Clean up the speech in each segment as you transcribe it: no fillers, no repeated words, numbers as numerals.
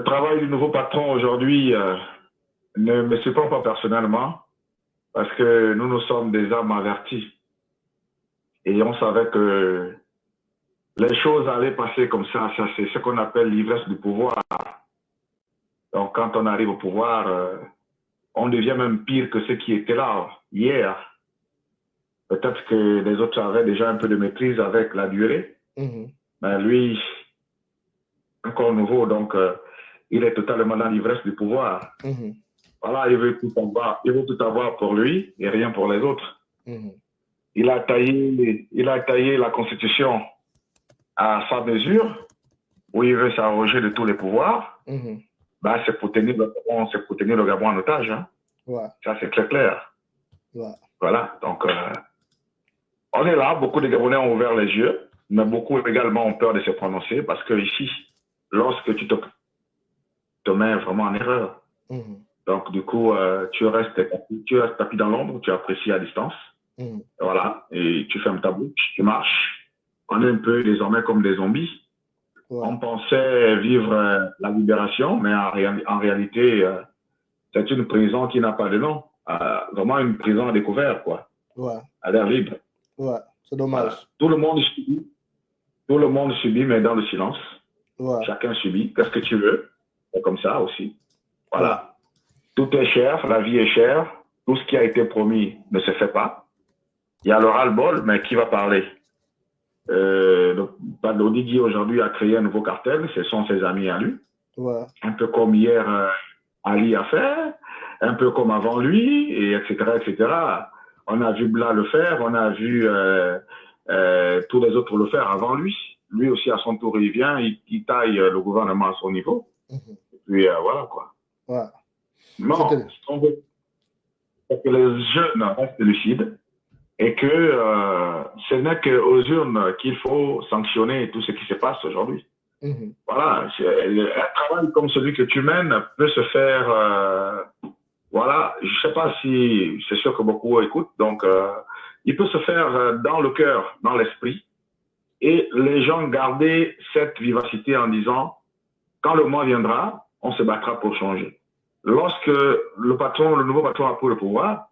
Le travail du nouveau patron aujourd'hui ne me surprend pas personnellement parce que nous sommes des âmes avertis et on savait que les choses allaient passer comme ça c'est ce qu'on appelle l'ivresse du pouvoir. Donc quand on arrive au pouvoir, on devient même pire que ceux qui étaient là hier. Peut-être que les autres avaient déjà un peu de maîtrise avec la durée, mais lui, encore nouveau, donc il est totalement dans l'ivresse du pouvoir. Voilà, il veut tout avoir pour lui et rien pour les autres. Il a taillé la Constitution à sa mesure, où il veut s'arroger de tous les pouvoirs. Ben, c'est pour tenir le Gabon en otage. Hein. Ça, c'est très clair. Voilà, donc on est là, beaucoup de Gabonais ont ouvert les yeux, mais beaucoup également ont peur de se prononcer parce que ici, lorsque tu te mets vraiment en erreur, donc du coup, tu restes tapis dans l'ombre, tu apprécies à distance, voilà, et tu fermes ta bouche, tu marches. On est un peu désormais comme des zombies. On pensait vivre la libération, mais en réalité, c'est une prison qui n'a pas de nom. Vraiment une prison à découvert, quoi. À l'air libre. C'est dommage. Voilà. Tout le monde subit, mais dans le silence. Chacun subit. Qu'est-ce que tu veux? C'est comme ça aussi. Voilà. Tout est cher, la vie est chère. Tout ce qui a été promis ne se fait pas. Il y a le ras-le-bol, mais qui va parler? Didi aujourd'hui a créé un nouveau cartel, ce sont ses amis à lui. Un peu comme hier Ali a fait, un peu comme avant lui, et etc., etc. On a vu Bla le faire, on a vu tous les autres le faire avant lui. Lui aussi, à son tour, il vient, il taille le gouvernement à son niveau. Et puis, voilà, quoi. Non, ce qu'on veut, c'est que les jeunes restent lucides et que ce n'est qu'aux urnes qu'il faut sanctionner tout ce qui se passe aujourd'hui. Voilà, un travail comme celui que tu mènes peut se faire, voilà, je ne sais pas si, c'est sûr que beaucoup écoutent, donc il peut se faire dans le cœur, dans l'esprit, et les gens garder cette vivacité en disant, quand le mois viendra, on se battra pour changer. Lorsque le nouveau patron a pris le pouvoir,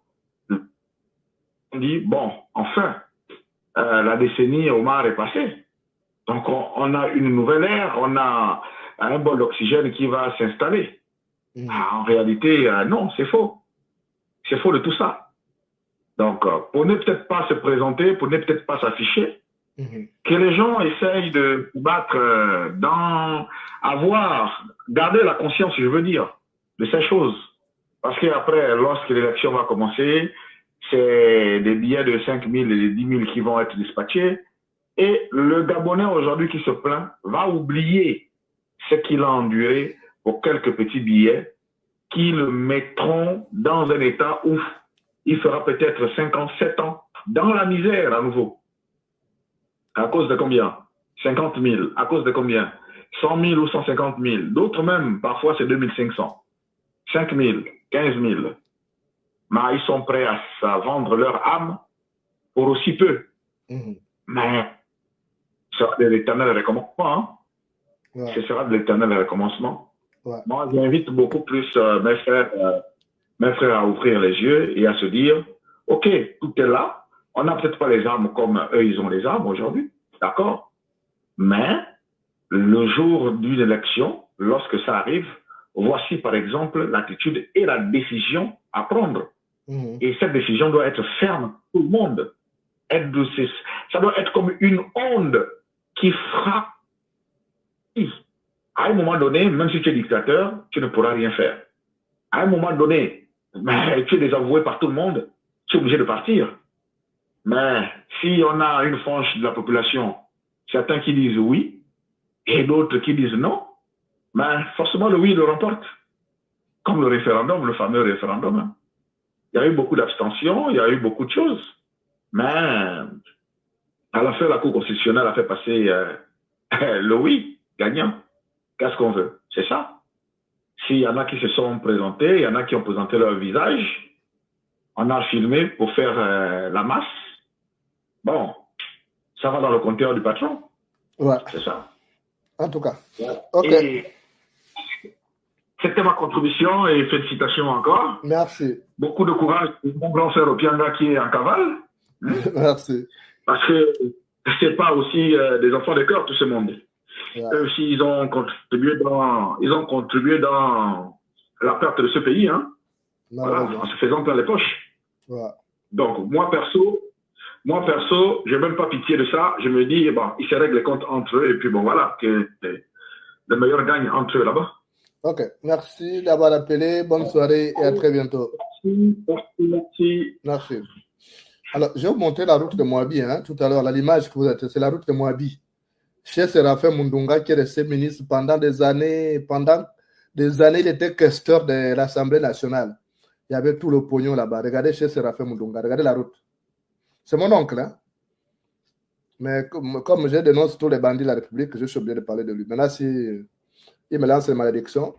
on dit, bon, enfin, la décennie Omar est passée. Donc, on a une nouvelle ère, on a un bol d'oxygène qui va s'installer. En réalité, non, c'est faux. C'est faux de tout ça. Donc, pour ne peut-être pas se présenter, pour ne peut-être pas s'afficher, que les gens essayent de battre garder la conscience, je veux dire, de ces choses. Parce qu'après, lorsque l'élection va commencer, c'est des billets de 5 000 et de 10 000 qui vont être dispatchés. Et le Gabonais aujourd'hui qui se plaint va oublier ce qu'il a enduré pour quelques petits billets qui le mettront dans un état où il fera peut-être 5 ans, 7 ans dans la misère à nouveau. À cause de combien? 50 000. À cause de combien? 100 000 ou 150 000. D'autres même, parfois c'est 2500. 5 000, 15 000. Mais ils sont prêts à vendre leur âme pour aussi peu. Mais ce sera de l'éternel recommencement. Hein? Ce sera de l'éternel recommencement. Moi, j'invite beaucoup plus mes frères à ouvrir les yeux et à se dire, OK, tout est là. On n'a peut-être pas les armes comme eux, ils ont les armes aujourd'hui. D'accord? Mais le jour d'une élection, lorsque ça arrive, voici par exemple l'attitude et la décision à prendre. Et cette décision doit être ferme pour tout le monde. Ça doit être comme une onde qui frappe. À un moment donné, même si tu es dictateur, tu ne pourras rien faire. À un moment donné, tu es désavoué par tout le monde, tu es obligé de partir. Mais si on a une frange de la population, certains qui disent oui, et d'autres qui disent non, mais forcément le oui le remporte. Comme le référendum, le fameux référendum. Hein. Il y a eu beaucoup d'abstention, il y a eu beaucoup de choses. Mais à la fin, la Cour constitutionnelle a fait passer le oui gagnant. Qu'est-ce qu'on veut? C'est ça. S'il y en a qui se sont présentés, il y en a qui ont présenté leur visage, on a filmé pour faire la masse. Bon, ça va dans le compteur du patron. Ouais. C'est ça. En tout cas. Ouais. OK. Et C'était ma contribution et félicitations encore. Merci. Beaucoup de courage pour mon grand frère Opianga qui est en cavale. Hein? Merci. Parce que c'est pas aussi des enfants de cœur, tout ce monde. Yeah. Eux aussi, ils ont contribué dans la perte de ce pays, hein. Voilà, en se faisant plein les poches. Yeah. Donc, moi perso, j'ai même pas pitié de ça. Je me dis, bon, ils se règlent les comptes entre eux et puis bon, voilà, que les meilleurs gagnent entre eux là-bas. Ok, merci d'avoir appelé. Bonne soirée et à très bientôt. Merci. Alors, je vais vous montrer la route de Moabi, hein, tout à l'heure, l'image que vous avez, c'est la route de Moabi. Chez Séraphin Mundunga, qui est resté ministre pendant des années, il était questeur de l'Assemblée nationale. Il y avait tout le pognon là-bas. Regardez chez Séraphin Mundunga, regardez la route. C'est mon oncle, hein. Mais comme je dénonce tous les bandits de la République, je suis obligé de parler de lui. Maintenant, si il me lance une malédiction,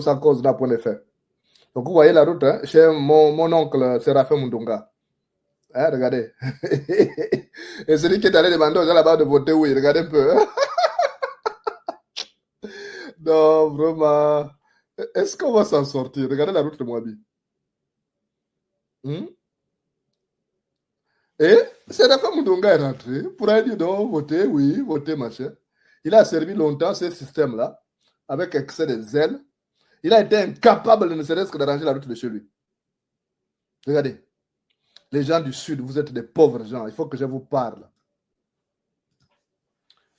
ça cause d'un point d'effet. Donc, vous voyez la route, hein, chez mon oncle Séraphin Mundunga. Hein, regardez. Et celui qui est allé demander aux gens là-bas de voter, oui, regardez un peu. Non, vraiment. Est-ce qu'on va s'en sortir? Regardez la route de Moabi. Et Séraphin Mundunga est rentré pour aller dire donc, voter, oui, voter, machin. Il a servi longtemps ce système-là, avec excès de zèle. Il a été incapable de ne serait-ce que d'arranger la route de chez lui. Regardez. Les gens du Sud, vous êtes des pauvres gens. Il faut que je vous parle.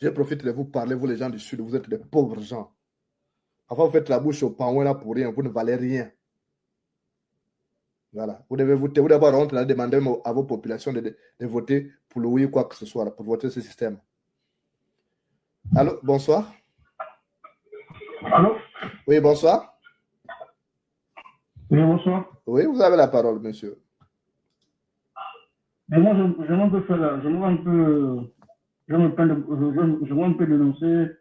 Je profite de vous parler, vous les gens du Sud, vous êtes des pauvres gens. Enfin, vous faites la bouche au pain là pour rien, vous ne valez rien. Voilà. Vous devez voter, vous devez avoir honte de demander à vos populations de voter pour le oui ou quoi que ce soit, pour voter ce système. Allô, bonsoir. Allô? Oui, bonsoir. Oui, bonsoir. Oui, vous avez la parole, monsieur. Mais moi, j'aimerais un peu dénoncer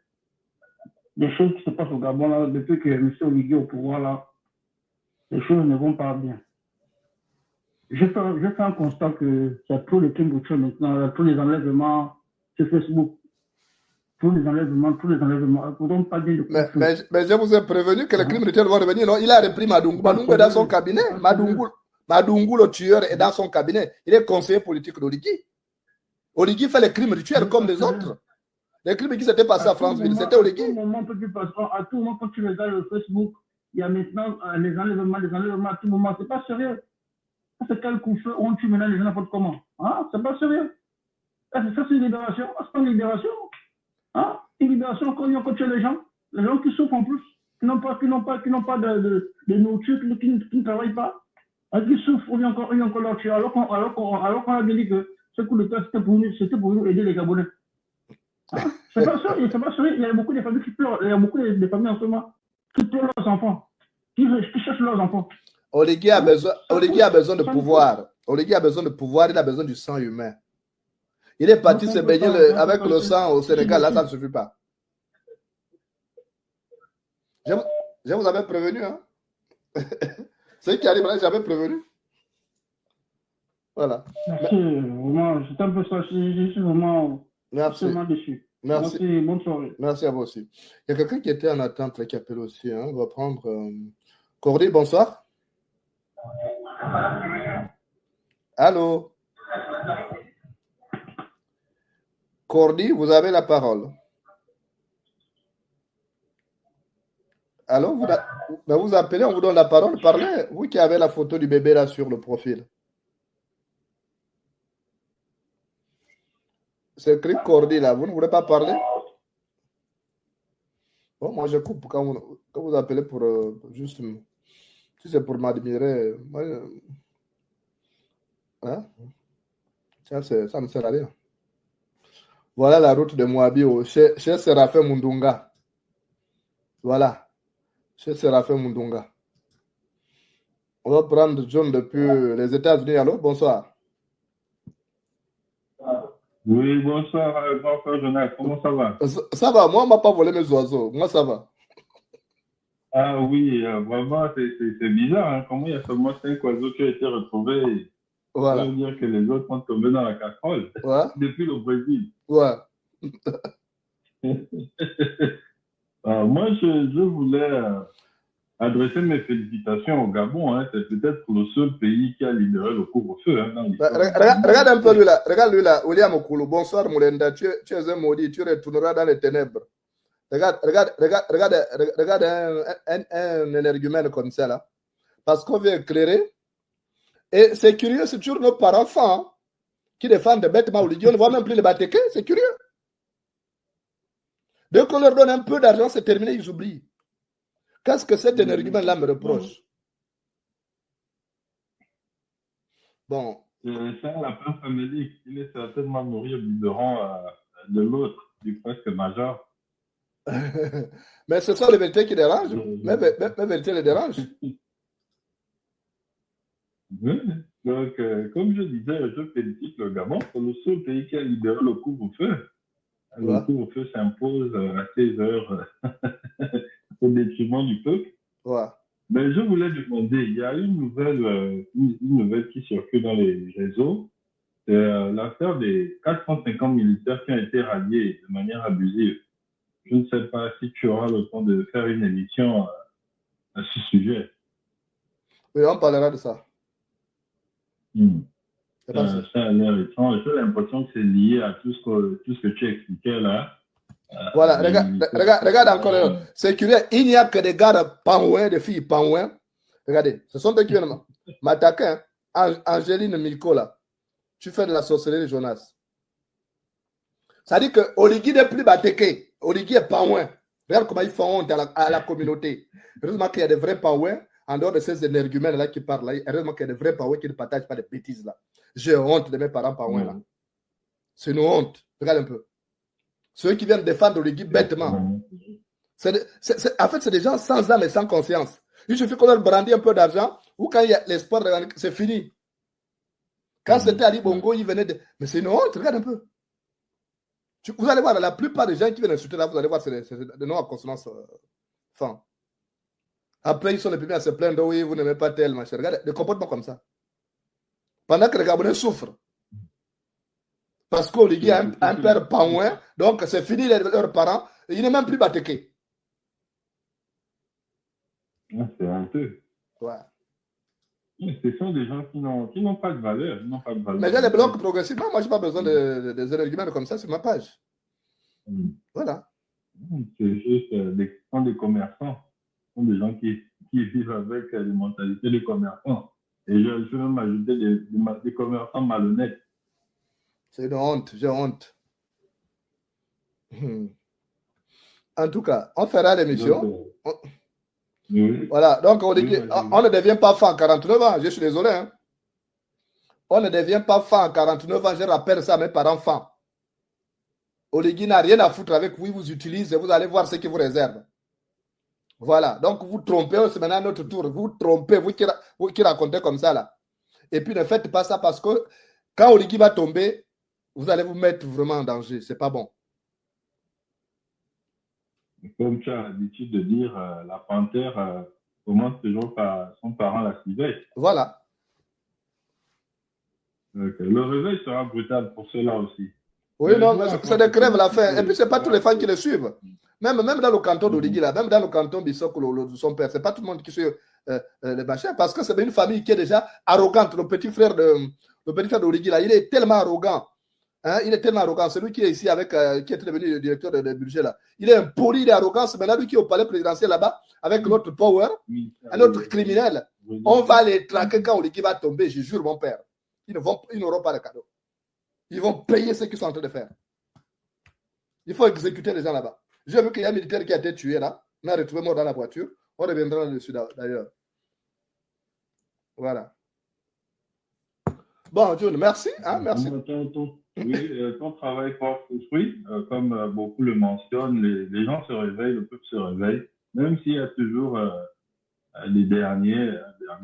des choses qui se passent au Gabon là, depuis que M. Oligui est au pouvoir là. Les choses ne vont pas bien. Je fais un constat que il y a trop de crimes routiers maintenant, il y a tous les enlèvements sur Facebook. Tous les enlèvements, pas bien de mais je vous ai prévenu que les crimes routiers vont revenir. Non, il a repris Madungu. Madungu est dans son cabinet. Madungu, le tueur, est dans son cabinet. Il est conseiller politique d'Oligui. Oligui fait les crimes rituels comme les autres. Les crimes qui s'étaient passés à Franceville, c'était Oligui. À tout moment, quand tu regardes le Facebook, il y a maintenant les enlèvements à tout moment. C'est pas sérieux. C'est quel coup feu on tue maintenant les gens n'importe comment. Hein? C'est pas sérieux. Ça, c'est une libération. C'est pas une libération. Hein? Une libération quand on tue les gens qui souffrent en plus, qui n'ont pas de nourriture, qui ne travaillent pas, qui souffrent, on vient encore leur tuer, alors qu'on a bien dit que ce coup de cœur, c'était pour nous aider les Gabonais. Hein? C'est pas ça, il y a beaucoup de familles qui pleurent, il y a beaucoup de familles en ce moment qui pleurent leurs enfants, qui cherchent leurs enfants. Oligui a besoin de pouvoir. Oligui a besoin de pouvoir, il a besoin du sang humain. Il est parti se baigner avec le sang au Sénégal, là, ça ne suffit pas. Je vous avais prévenu, hein. Ceux qui arrivent là, j'avais prévenu. Voilà. Merci, vraiment, c'est un peu ça, je suis vraiment déçu. Merci, bonne soirée. Merci à vous aussi. Il y a quelqu'un qui était en attente, là, qui appelle aussi, hein. On va prendre... Cordy, bonsoir. Allô? Cordy, vous avez la parole. Allô? Vous appelez, on vous donne la parole. Parlez. Vous qui avez la photo du bébé là sur le profil. C'est écrit Cordy là. Vous ne voulez pas parler? Bon, moi je coupe quand vous appelez pour juste... Si c'est pour m'admirer, hein? Ça ne sert à rien. Voilà la route de Moabi chez Séraphin Mundunga. Voilà. Chez Séraphin Mundunga. On va prendre John depuis les États-Unis. Allô, bonsoir. Oui, bonsoir, grand frère Jonas. Comment ça va? Ça va. Moi, on ne m'a pas volé mes oiseaux. Moi, ça va. Ah oui, vraiment, c'est bizarre. Hein? Comment il y a seulement 5 oiseaux qui ont été retrouvés? Voilà. Ça veut dire que les autres sont tombés dans la casserole. Ouais. Depuis le Brésil. Ouais. Moi, je voulais adresser mes félicitations au Gabon. Hein. C'est peut-être le seul pays qui a libéré le couvre-feu hein, dans l'histoire du monde. Regarde un peu lui là. Regarde lui là. William Okulu. Bonsoir, Moulenda. Tu es un maudit. Tu retourneras dans les ténèbres. Regarde un énergumène comme ça là. Parce qu'on veut éclairer. Et c'est curieux, c'est toujours nos parents hein, qui défendent bêtement Oligui. On ne voit même plus les Batéké. C'est curieux. Dès qu'on leur donne un peu d'argent, c'est terminé, ils oublient. Qu'est-ce que cet énergumène-là me reproche? Bon. C'est un lapin famélique. Il est certainement nourri au biberon de l'autre, du presque major. Mais ce sont les vérités qui dérangent. Mes vérités les dérangent. Oui. Donc, comme je disais, je félicite le Gabon. C'est le seul pays qui a libéré le couvre-feu. Le couvre-feu s'impose à 16 heures au détriment du peuple. Ouais. Mais je voulais demander, il y a une nouvelle qui circule dans les réseaux. C'est l'affaire des 450 militaires qui ont été ralliés de manière abusive. Je ne sais pas si tu auras le temps de faire une émission à ce sujet. Oui, on parlera de ça. Ça a l'air étrange. J'ai l'impression que c'est lié à tout ce que tu expliquais là. Voilà, regarde encore. C'est curieux, il n'y a que des gars panouins, des filles panouins. Regardez, ce sont eux qui viennent m'attaquer. Hein. Angéline Milko là. Tu fais de la sorcellerie, Jonas. Ça dit que Oligui n'est plus Batéké. Oligui est panouin. Regarde comment ils font honte à la communauté. Heureusement qu'il y a des vrais panouins en dehors de ces énergumènes là qui parlent là. Heureusement qu'il y a des vrais panouins qui ne partagent pas des bêtises là. J'ai honte de mes parents panouins là. C'est une honte. Regarde un peu. Ceux qui viennent défendre Oligui bêtement. En fait, c'est des gens sans âme et sans conscience. Il suffit qu'on leur brandit un peu d'argent ou quand il y a l'espoir, c'est fini. Quand c'était Ali Bongo, il venait de... Mais c'est une honte, regarde un peu. Vous allez voir, la plupart des gens qui viennent insulter là, vous allez voir, c'est des noms à consonance fin. Après, ils sont les premiers à se plaindre, oui, vous n'aimez pas tel, machin. Regardez, des comportements comme ça. Pendant que les Gabonais souffrent. Parce qu'Oligui a un père panouin, donc c'est fini leurs parents, il n'est même plus Batéké. C'est honteux. Ouais. Ce sont des gens qui n'ont pas de valeur. Mais j'ai les blocs progressifs. Moi, je n'ai pas besoin des arguments comme ça sur ma page. Voilà. C'est juste des commerçants. Ce sont des gens qui vivent avec les mentalités des commerçants. Et je vais même ajouter des commerçants malhonnêtes. C'est une honte, j'ai honte. En tout cas, on fera l'émission. Oui. Voilà, donc on ne devient pas fan à 49 ans, je suis désolé. Hein. On ne devient pas fan à 49 ans, je rappelle ça à mes parents fans. Oligui n'a rien à foutre avec vous, il vous utilise, vous allez voir ce qu'il vous réserve. Voilà, donc vous trompez, c'est maintenant notre tour. Vous trompez, vous qui racontez comme ça là. Et puis ne faites pas ça parce que quand Oligui va tomber, vous allez vous mettre vraiment en danger, c'est pas bon. Comme tu as l'habitude de dire, la panthère commence toujours par son parent la civette. Voilà. Okay. Le réveil sera brutal pour ceux-là aussi. Oui, non, c'est des crèves la fin. Et puis, ce n'est pas tous les fans qui le suivent. Même dans le canton d'Oligui, là, même dans le canton Bissok, son père, ce n'est pas tout le monde qui suit les machins, parce que c'est une famille qui est déjà arrogante. Le petit frère d'Oligui, là, il est tellement arrogant. Hein, il est tellement arrogant. Celui qui est ici avec, qui est devenu le directeur de budget là. Il est impoli, il est arrogant. C'est maintenant lui qui est au palais présidentiel là-bas avec notre power, un autre criminel. On va les traquer quand Oligui va tomber, je jure mon père. Ils n'auront pas de cadeau. Ils vont payer ce qu'ils sont en train de faire. Il faut exécuter les gens là-bas. J'ai vu qu'il y a un militaire qui a été tué là. On a retrouvé mort dans la voiture. On reviendra là-dessus d'ailleurs. Voilà. Bon, John, merci. Hein, merci. Oui, ton travail porte ses fruits. Comme beaucoup le mentionnent, les gens se réveillent, le peuple se réveille. Même s'il y a toujours les derniers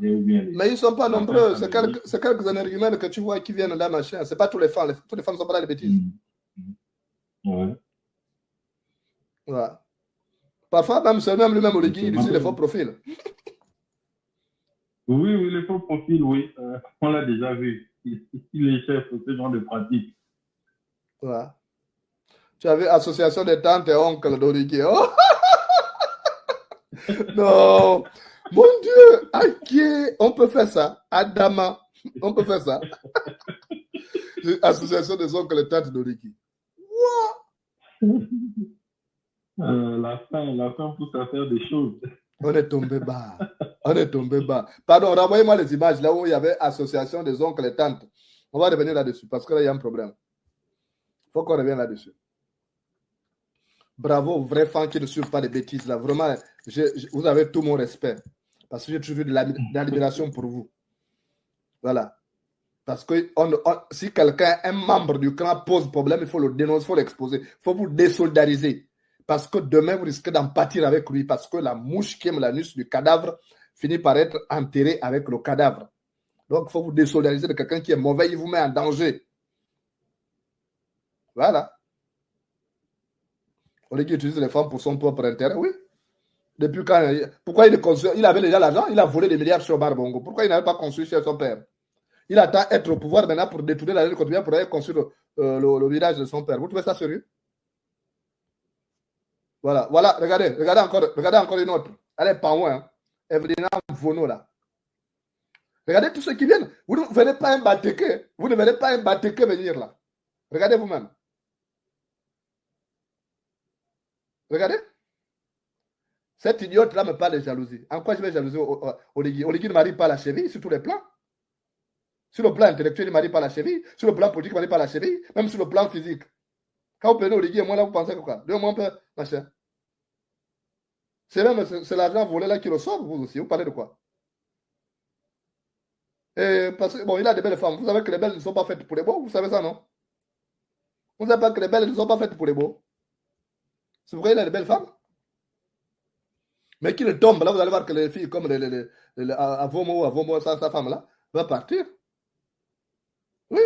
ou bien les... Mais ils ne sont pas nombreux. C'est quelques énergumènes que tu vois qui viennent là, machin. Ce n'est pas tous les fans. Tous les fans ne sont pas là, les bêtises. Ouais. Ouais. Parfois, même lui-même, Oligui, il utilise les faux profils. Oui, les faux profils, oui. On l'a déjà vu. Il est chef de ce genre de pratique. Ouais. Tu avais association des tantes et oncles d'Oligui. Oh! Non, mon Dieu, ok, on peut faire ça. Adama, on peut faire ça. Association des oncles et tantes d'Origi. La fin pousse à faire des choses. On est tombé bas. On est tombé bas. Pardon, renvoyez-moi les images là où il y avait association des oncles et tantes. On va revenir là-dessus parce que là, il y a un problème. Il faut qu'on revienne là-dessus. Bravo aux vrais fans qui ne suivent pas les bêtises là. Vraiment, vous avez tout mon respect. Parce que j'ai toujours eu de l'admiration pour vous. Voilà. Parce que si quelqu'un, un membre du clan pose problème, il faut le dénoncer, il faut l'exposer. Il faut vous désolidariser. Parce que demain, vous risquez d'en pâtir avec lui. Parce que la mouche qui aime l'anus du cadavre finit par être enterrée avec le cadavre. Donc, il faut vous désolidariser de quelqu'un qui est mauvais, il vous met en danger. Voilà. On dit qu'il utilise les femmes pour son propre intérêt, oui. Depuis quand? Pourquoi il avait déjà l'argent? Il a volé des milliards sur Barbongo. Pourquoi il n'avait pas construit chez son père? Il attend être au pouvoir maintenant pour détourner la ligne quotidienne pour aller construire le village de son père. Vous trouvez ça sérieux? Voilà, voilà, regardez encore une autre. Elle est pas loin. Hein. Evelina Vono là. Regardez tous ceux qui viennent. Vous ne verrez pas un Bateke. Vous ne verrez pas un Bateke venir là. Regardez vous-même. Regardez. Cette idiote-là me parle de jalousie. En quoi je vais jalouser Oligui? Oligui ne m'arrive pas à la cheville sur tous les plans. Sur le plan intellectuel, il ne m'arrive pas à la cheville. Sur le plan politique, il ne m'arrive pas à la cheville. Même sur le plan physique. Quand vous prenez Oligui et moi, là, vous pensez que quoi? Deux-moi un peu, machin. C'est l'argent volé là qui ressort, vous aussi. Vous parlez de quoi? Et parce que, bon, il a des belles femmes. Vous savez que les belles ne sont pas faites pour les beaux. Vous savez ça, non? Vous savez pas que les belles ne sont pas faites pour les beaux. C'est pourquoi il a des belles femmes. Mais qu'il tombe, là, vous allez voir que les filles, comme Avomo, sa femme là, va partir. Oui.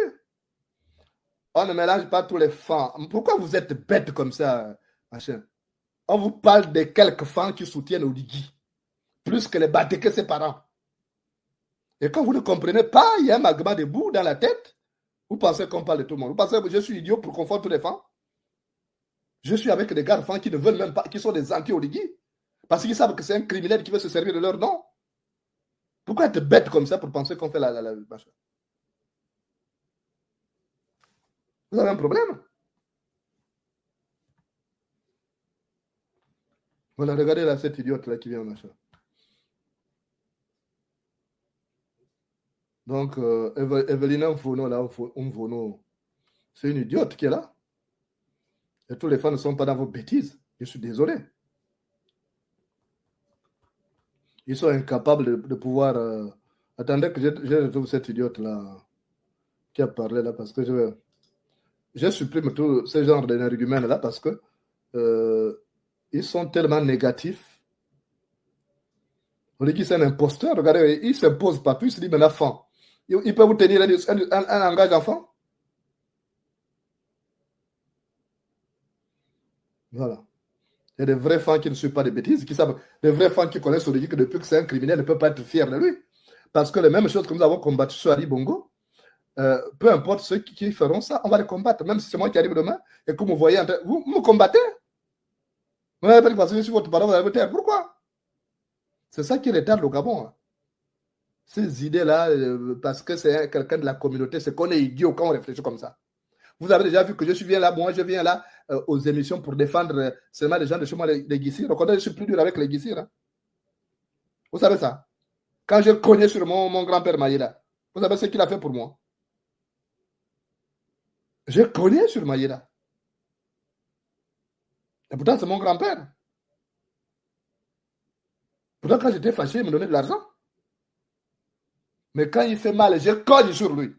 On ne mélange pas tous les femmes. Pourquoi vous êtes bêtes comme ça, machin? On vous parle de quelques femmes qui soutiennent Oligui. Plus que les bâtés que ses parents. Et quand vous ne comprenez pas, il y a un magma de boue dans la tête. Vous pensez qu'on parle de tout le monde. Vous pensez que je suis idiot pour confondre tous les femmes? Je suis avec des garçons qui ne veulent même pas, qui sont des anti-Oligui. Parce qu'ils savent que c'est un criminel qui veut se servir de leur nom. Pourquoi être bête comme ça pour penser qu'on fait la machin? Vous avez un problème? Voilà, regardez là cette idiote là qui vient machin. Donc, Evelina Mfono, là, c'est une idiote qui est là. Et tous les fans ne sont pas dans vos bêtises. Je suis désolé. Ils sont incapables de pouvoir... Attendez que je retrouve cette idiote-là qui a parlé là, parce que je supprime tout ce genre d'arguments-là, parce que ils sont tellement négatifs. On dit qu'il c'est un imposteur. Regardez, il ne s'impose pas plus, il se dit, mais la fin. Il peut vous tenir un langage d'enfant? Voilà. Il y a des vrais fans qui ne suivent pas des bêtises, qui savent, des vrais fans qui connaissent Oligui que depuis que c'est un criminel, ne peuvent pas être fiers de lui. Parce que les mêmes choses que nous avons combattues sur Ali Bongo, peu importe ceux qui feront ça, on va les combattre. Même si c'est moi qui arrive demain et que vous me voyez, vous me combattez. Vous n'avez pas dit parce que je suis votre parole, vous allez me taire. Pourquoi? C'est ça qui retarde le Gabon. Hein. Ces idées-là, parce que c'est quelqu'un de la communauté, c'est qu'on est idiot quand on réfléchit comme ça. Vous avez déjà vu que je viens là, moi je viens là aux émissions pour défendre seulement les gens de chez moi, les Guissirs. Donc je suis plus dur avec les Guissirs. Hein. Vous savez ça? Quand je cognais sur mon grand-père Maïda, vous savez ce qu'il a fait pour moi? Je cognais sur Maïda. Et pourtant c'est mon grand-père. Pourtant quand j'étais fâché, il me donnait de l'argent. Mais quand il fait mal, je cogne sur lui.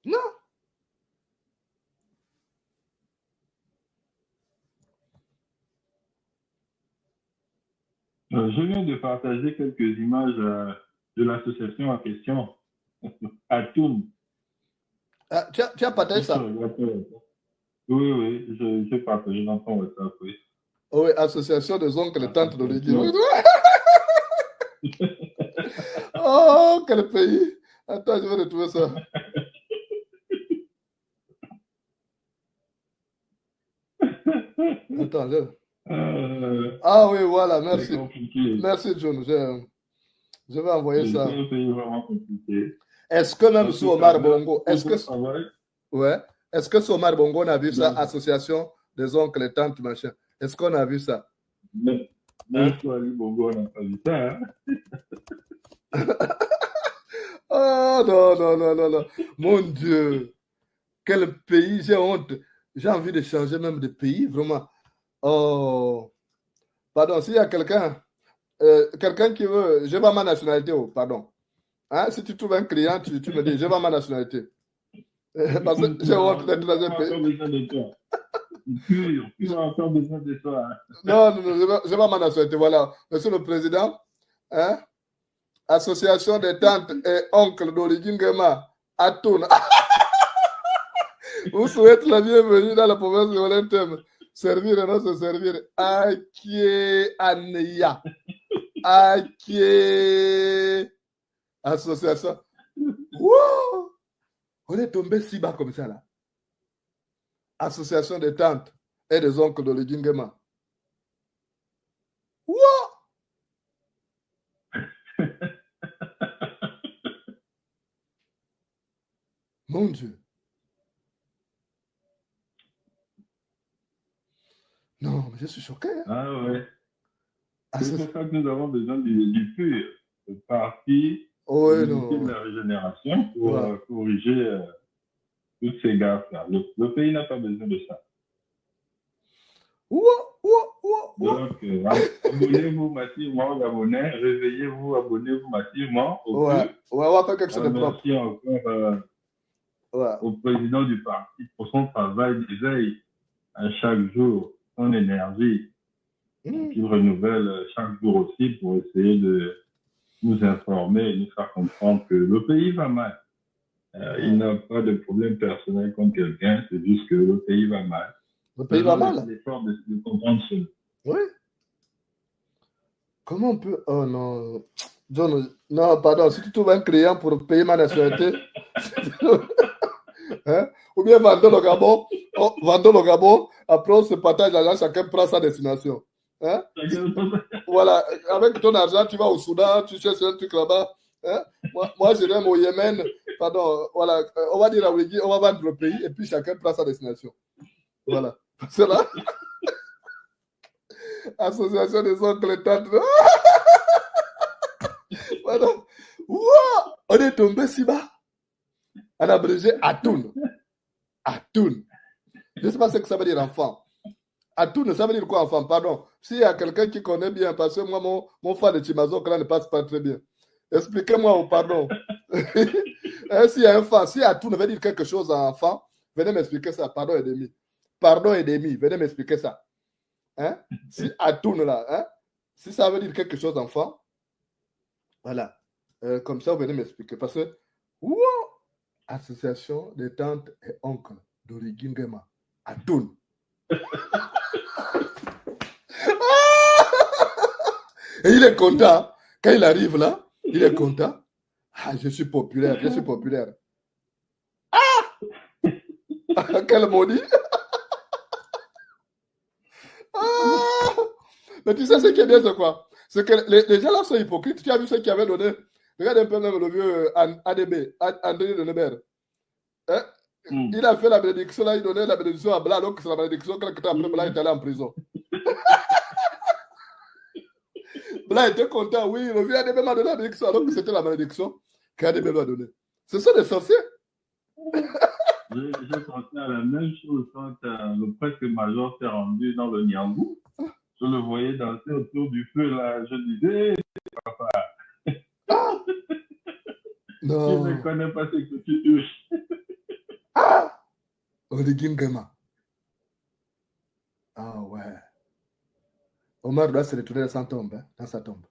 Non. Je viens de partager quelques images de l'association en question, à Toun. Ah, tu as partagé ça? Oui, j'ai partagé dans ton WhatsApp, oui. Oui, association des oncles et tantes d'Oligui. Oh, quel pays! Attends, je vais retrouver ça. Attends, Ah oui, voilà, C'est merci. compliqué. Merci, John. Je vais envoyer C'est ça. un pays vraiment compliqué. Est-ce que même En sur tout cas, Omar merci Bongo, pour ton travail. ouais, est-ce que sur Omar Bongo, on a vu ça, Donc, association des oncles et tantes, machin? Est-ce qu'on a vu ça? même Hein? sur Ali Bongo, on n'a pas vu ça. Hein? Oh non, non, non, non, non. Mon Dieu, quel pays, j'ai honte. J'ai envie de changer même de pays, vraiment. Oh, pardon, s'il y a quelqu'un qui veut, je veux ma nationalité, oh, pardon. Hein, si tu trouves un client, tu me dis, je veux ma nationalité. Parce que j'ai honte d'être dans un On a pays. encore besoin de toi. Pur, on a encore besoin de toi. Hein? Non, non, non, je veux ma nationalité. Voilà. Monsieur le Président, hein, Association des tantes et oncles d'origine Gema, à Toun. Vous souhaite la bienvenue dans la province de Wellington. Servir et non se servir. Akie Aneya. Akie Association. Wow! On est tombé si bas comme ça là. Association des tantes et des oncles d'origine Gema. Wow! Mon Dieu. Non, mais je suis choqué. Hein? Ah ouais. C'est pour ça que nous avons besoin du PUR, le parti ouais, de la régénération, pour corriger toutes ces gaffes-là. Le pays n'a pas besoin de ça. Donc, abonnez-vous massivement aux Gabonais, réveillez-vous, abonnez-vous massivement au PUR. On va faire quelque chose de propre. Merci encore au président du parti pour son travail d'éveil à chaque jour, son énergie, qu'il renouvelle chaque jour aussi pour essayer de nous informer et nous faire comprendre que le pays va mal. Il n'a pas de problème personnel contre quelqu'un, c'est juste que le pays va mal. Le pays va mal. L'effort de comprendre ça. Oui. Comment on peut... Oh non. John, non, pardon, si tu trouves un client pour payer ma nationalité, hein? Ou bien vendons le Gabon, après on se partage l'argent, chacun prend sa destination. Hein? Voilà, avec ton argent, tu vas au Soudan, tu cherches un truc là-bas. Hein? Moi, je viens au Yémen, pardon, voilà, on va dire à Wiggy, on va vendre le pays et puis chacun prend sa destination. Voilà, c'est là. Association des oncles et tantes. Voilà. Wow! On est tombé si bas. On a abrégé Atoun. Atoun. Je ne sais pas ce que ça veut dire enfant. Atoun, ça veut dire quoi enfant? Pardon. S'il y a quelqu'un qui connaît bien, parce que moi, mon fan de Timazok là ne passe pas très bien. Expliquez-moi, oh, pardon. S'il y a un fan, si Atoun veut dire quelque chose à enfant, venez m'expliquer ça. Pardon et demi. Pardon et demi, venez m'expliquer ça. Hein? Si Atoun là, hein? Si ça veut dire quelque chose enfant, voilà. Comme ça, vous venez m'expliquer. Parce que, wow! Association des tantes et oncles d'origine Gema. Atoun. Et il est content. Quand il arrive là, il est content. Ah, je suis populaire, je suis populaire. Ah! Quel maudit! Ah! Mais tu sais ce qui est bien, c'est quoi? C'est que les gens là sont hypocrites. Tu as vu ce qui avait donné? Regarde un peu même le vieux ADB, André de Nebert. Hein? Il a fait la bénédiction là, il donnait la bénédiction à Blas, alors que c'est la bénédiction que après Blas est allé en prison. Blas était content, oui, le vieux ADB m'a donné la bénédiction alors que c'était la bénédiction qu'ADB lui a donnée. Ce sont des sorciers. J'ai pensé à la même chose quand le prêtre major s'est rendu dans le Niangou. Je le voyais danser autour du feu là. Je disais, papa, non. Tu ne connais pas ce que tu touches. Ah! Origine Gema. Ah ouais. Omar doit se retourner dans sa tombe. Hein, dans sa tombe.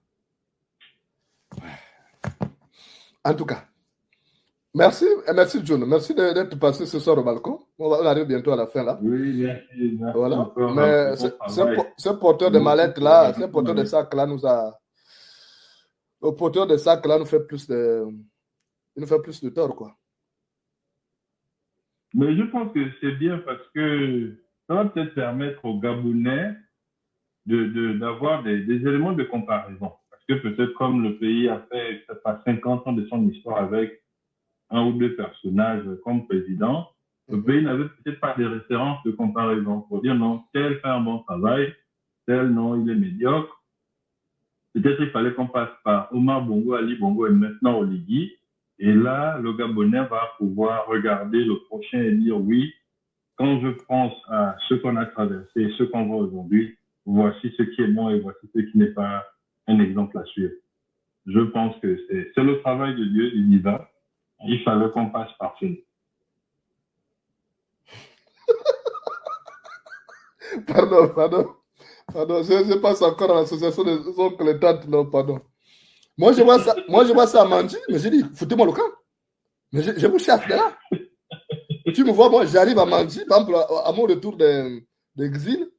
Ouais. En tout cas, merci John. Merci d'être passé ce soir au balcon. On arrive bientôt à la fin là. Oui, merci. Voilà. Mais ce porteur de mallette là, ce porteur de sac là nous a. Le porteur de sac là nous fait plus de. Il nous fait plus de tort, quoi. Mais je pense que c'est bien parce que ça va peut-être permettre aux Gabonais d'avoir des éléments de comparaison. Parce que peut-être comme le pays a fait peut-être pas 50 ans de son histoire avec un ou deux personnages comme président, le pays n'avait peut-être pas de références de comparaison pour dire non, tel fait un bon travail, tel non, il est médiocre. Peut-être il fallait qu'on passe par Omar Bongo, Ali Bongo et maintenant Oligui. Et là, le Gabonais va pouvoir regarder le prochain et dire oui, quand je pense à ce qu'on a traversé, ce qu'on voit aujourd'hui, voici ce qui est bon et voici ce qui n'est pas un exemple à suivre. Je pense que c'est le travail de Dieu, du divin. Il fallait qu'on passe par cela. Pardon, je passe encore à l'association des oncles et tantes, non, pardon. Moi, je vois ça à Mandi, mais j'ai dit, foutez-moi le camp. Mais je vous chasse de là. Tu me vois, moi, j'arrive à Mandi, par exemple, à mon retour d'exil,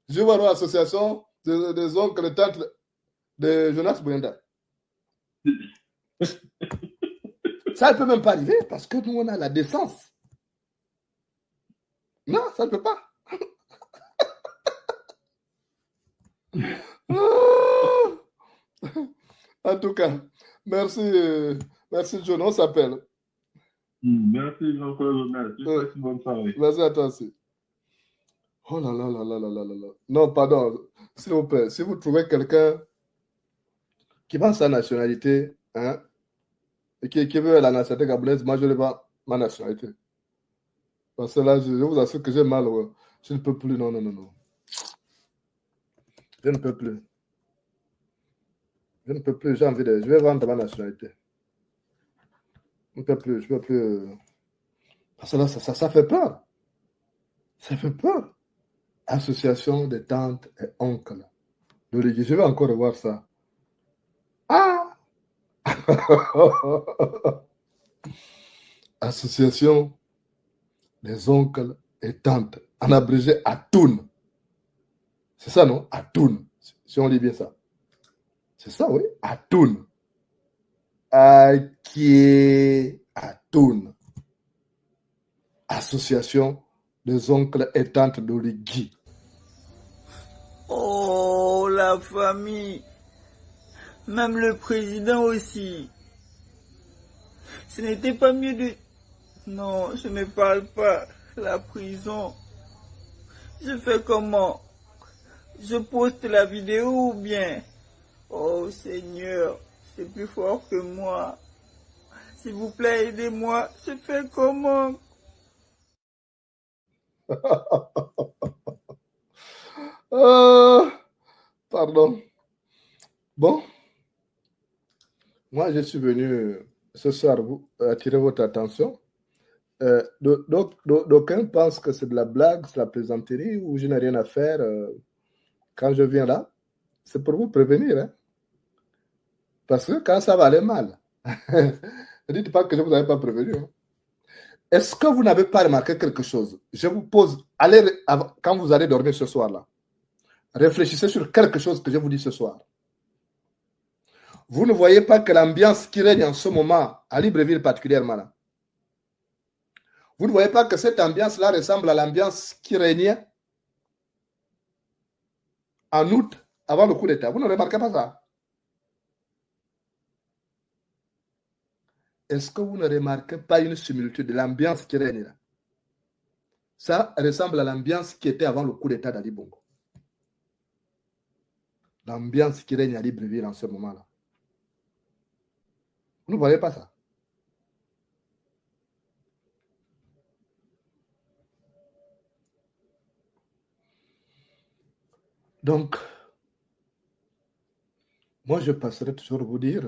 je vois l'association des oncles et tantes de Jonas Bouyenda. Ça ne peut même pas arriver parce que nous, on a la décence. Non, ça ne peut pas. En tout cas, merci John, on s'appelle. Merci Jean-Claude, merci, bonne soirée. Merci à toi aussi. Oh là là là là là là là. Non, pardon, s'il vous plaît, si vous trouvez quelqu'un qui vend sa nationalité, hein, et qui veut la nationalité gabonaise, moi je ne veux pas ma nationalité. Parce que là, je vous assure que j'ai mal. Ouais. Je ne peux plus, non. Je ne peux plus. J'ai envie de... Je vais vendre ma nationalité. Je ne peux plus. Parce que là, ça fait peur. Ça fait peur. Association des tantes et oncles. Je vais encore revoir ça. Ah! Association des oncles et tantes. En abrégé, ATOUN. C'est ça, non? ATOUN. Si on lit bien ça. C'est ça, oui. ATOUN. ATOUN. Association des oncles et tantes d'Oligui. Oh, la famille. Même le président aussi. Ce n'était pas mieux de... Non, je ne parle pas. La prison. Je fais comment? Je poste la vidéo ou bien? Oh Seigneur, c'est plus fort que moi. S'il vous plaît, aidez-moi. Je fais comment? Pardon. Bon. Moi, je suis venu ce soir attirer votre attention. D'aucuns pensent que c'est de la blague, c'est de la plaisanterie, ou je n'ai rien à faire. Quand je viens là, c'est pour vous prévenir. Hein? Parce que quand ça va aller mal, ne dites pas que je ne vous avais pas prévenu. Hein? Est-ce que vous n'avez pas remarqué quelque chose? Je vous pose, quand vous allez dormir ce soir-là, réfléchissez sur quelque chose que je vous dis ce soir. Vous ne voyez pas que l'ambiance qui règne en ce moment, à Libreville particulièrement, là, vous ne voyez pas que cette ambiance-là ressemble à l'ambiance qui régnait en août, avant le coup d'État. Vous ne remarquez pas ça? Est-ce que vous ne remarquez pas une similitude de l'ambiance qui règne là? Ça ressemble à l'ambiance qui était avant le coup d'État d'Ali Bongo. L'ambiance qui règne à Libreville en ce moment-là. Vous ne voyez pas ça? Donc, moi, je passerai toujours vous dire,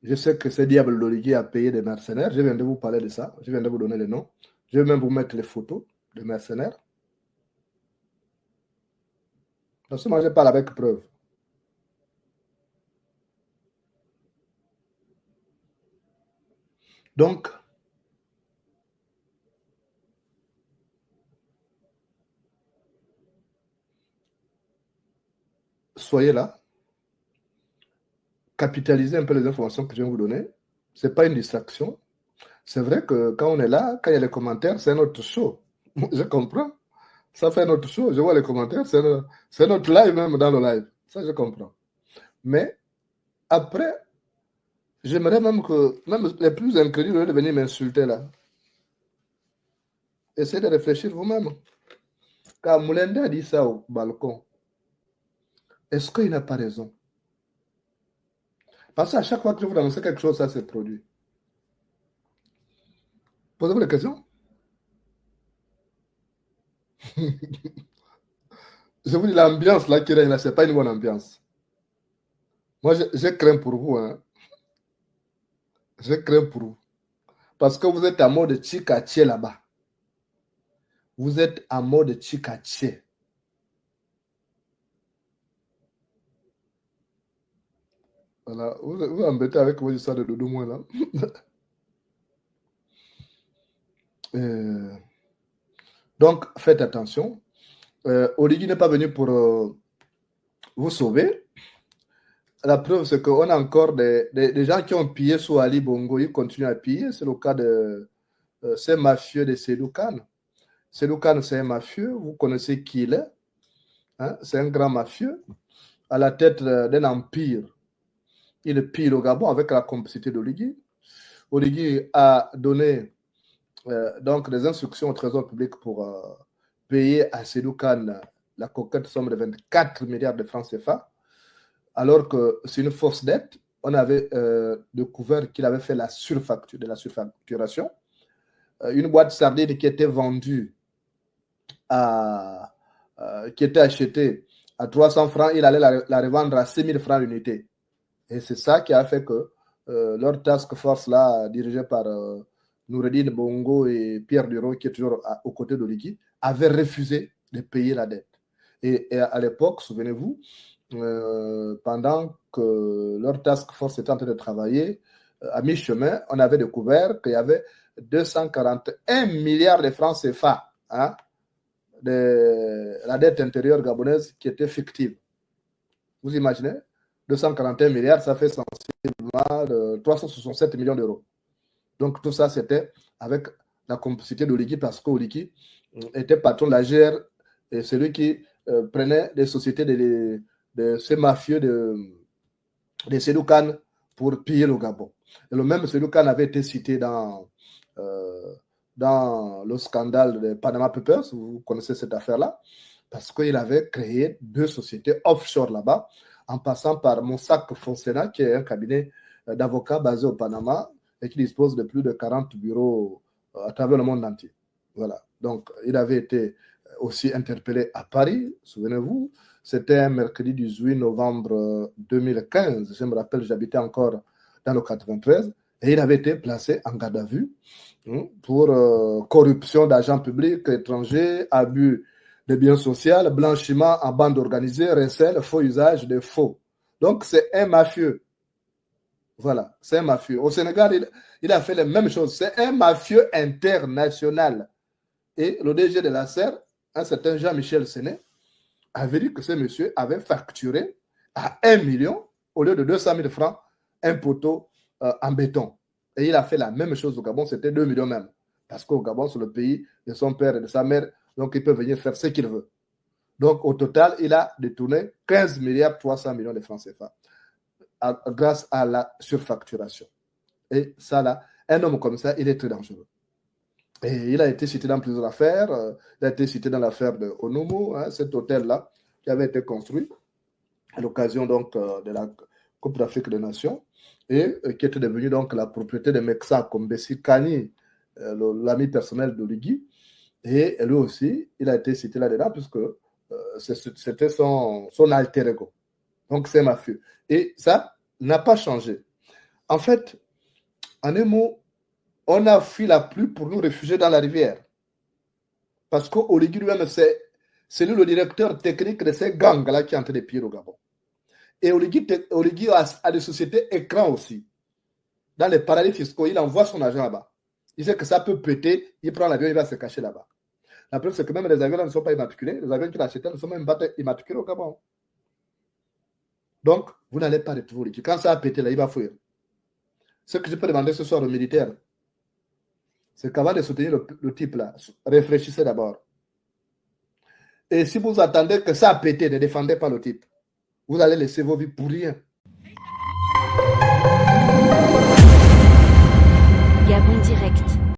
je sais que ce diable d'Oligui a payé des mercenaires. Je viens de vous parler de ça. Je viens de vous donner les noms. Je vais même vous mettre les photos de mercenaires. Parce que moi, je parle avec preuve. Donc, soyez là. Capitalisez un peu les informations que je viens de vous donner. Ce n'est pas une distraction. C'est vrai que quand on est là, quand il y a les commentaires, c'est un autre show. Je comprends. Ça fait notre show. Je vois les commentaires. C'est notre live même dans le live. Ça, je comprends. Mais après, j'aimerais même que même les plus incrédules de venir m'insulter là. Essayez de réfléchir vous-même. Quand Moulende a dit ça au balcon, est-ce qu'il n'a pas raison? Parce qu'à chaque fois que je vous annonce quelque chose, ça se produit. Posez-vous la question. Je vous dis, l'ambiance là qui règne là, ce n'est pas une bonne ambiance. Moi, je crains pour vous. Hein. Je crains pour vous. Parce que vous êtes en mode Chikaché là-bas. Vous êtes en mode Chikaché. Voilà. Vous embêtez avec vos histoires de dodo moins là. Donc, faites attention. Oligui n'est pas venu pour vous sauver. La preuve, c'est qu'on a encore des gens qui ont pillé sous Ali Bongo. Ils continuent à piller. C'est le cas de ces mafieux de Seydou Kane. Seydou Kane, c'est un mafieux. Vous connaissez qui il est. Hein? C'est un grand mafieux à la tête d'un empire. Il pille au Gabon avec la complicité d'Oligui. Oligui a donné donc des instructions au Trésor public pour payer à Seydou Kane la coquette somme de 24 milliards de francs CFA, alors que c'est une fausse dette. On avait découvert qu'il avait fait la surfacturation. Une boîte de sardines qui était vendue qui était achetée à 300 francs, il allait la revendre à 6 000 francs l'unité. Et c'est ça qui a fait que leur task force là, dirigée par Noureddine Bongo et Pierre Duro, qui est toujours aux côtés d'Oligui, avait refusé de payer la dette. Et à l'époque, souvenez-vous, pendant que leur task force était en train de travailler, à mi-chemin, on avait découvert qu'il y avait 241 milliards de francs CFA, hein, de la dette intérieure gabonaise qui était fictive. Vous imaginez? 241 milliards, ça fait sensiblement 367 millions d'euros. Donc tout ça, c'était avec la complicité d'Oligui, parce qu'Oligui était patron de la GR et celui qui prenait des sociétés de ces mafieux de Seydou Kane pour piller le Gabon. Et le même Seydou Kane avait été cité dans le scandale de Panama Papers, vous connaissez cette affaire-là, parce qu'il avait créé 2 sociétés offshore là-bas, en passant par Mossack Fonseca, qui est un cabinet d'avocats basé au Panama et qui dispose de plus de 40 bureaux à travers le monde entier. Voilà. Donc, il avait été aussi interpellé à Paris, souvenez-vous. C'était un mercredi 18 novembre 2015. Je me rappelle, j'habitais encore dans le 93. Et il avait été placé en garde à vue pour corruption d'agents publics étrangers, abus de biens sociaux, blanchiment en bande organisée, recel, faux usage de faux. Donc, c'est un mafieux. Voilà, c'est un mafieux. Au Sénégal, il a fait les mêmes choses. C'est un mafieux international. Et le DG de la SER, un certain Jean-Michel Séné, avait dit que ce monsieur avait facturé à 1 million au lieu de 200 000 francs un poteau en béton. Et il a fait la même chose au Gabon, c'était 2 millions même. Parce qu'au Gabon, c'est le pays de son père et de sa mère, donc il peut venir faire ce qu'il veut. Donc au total, il a détourné 15 milliards 300 millions de francs CFA grâce à la surfacturation. Et ça là, un homme comme ça, il est très dangereux. Et il a été cité dans plusieurs affaires. Il a été cité dans l'affaire de Onomo, hein, cet hôtel-là, qui avait été construit à l'occasion donc de la Coupe d'Afrique des Nations et qui était devenu donc la propriété de Mexa Kombesi Kani, l'ami personnel d'Oligui. Et lui aussi, il a été cité là-dedans puisque c'était son alter ego. Donc c'est mafieux. Et ça n'a pas changé. En fait, en un mot, on a fui la pluie pour nous réfugier dans la rivière. Parce qu'Oligui lui-même, c'est lui le directeur technique de ces gangs-là qui est en train de piller au Gabon. Et Oligui a des sociétés écrans aussi. Dans les paradis fiscaux, il envoie son argent là-bas. Il sait que ça peut péter, il prend l'avion, il va se cacher là-bas. La preuve, c'est que même les avions là ne sont pas immatriculés. Les avions qu'il a achetés ne sont même pas immatriculés au Gabon. Donc, vous n'allez pas retrouver Oligui. Quand ça a pété là, il va fuir. Ce que je peux demander ce soir aux militaires, c'est qu'avant de soutenir le type là, réfléchissez d'abord. Et si vous attendez que ça a pété, ne défendez pas le type. Vous allez laisser vos vies pour rien. Gabon Direct.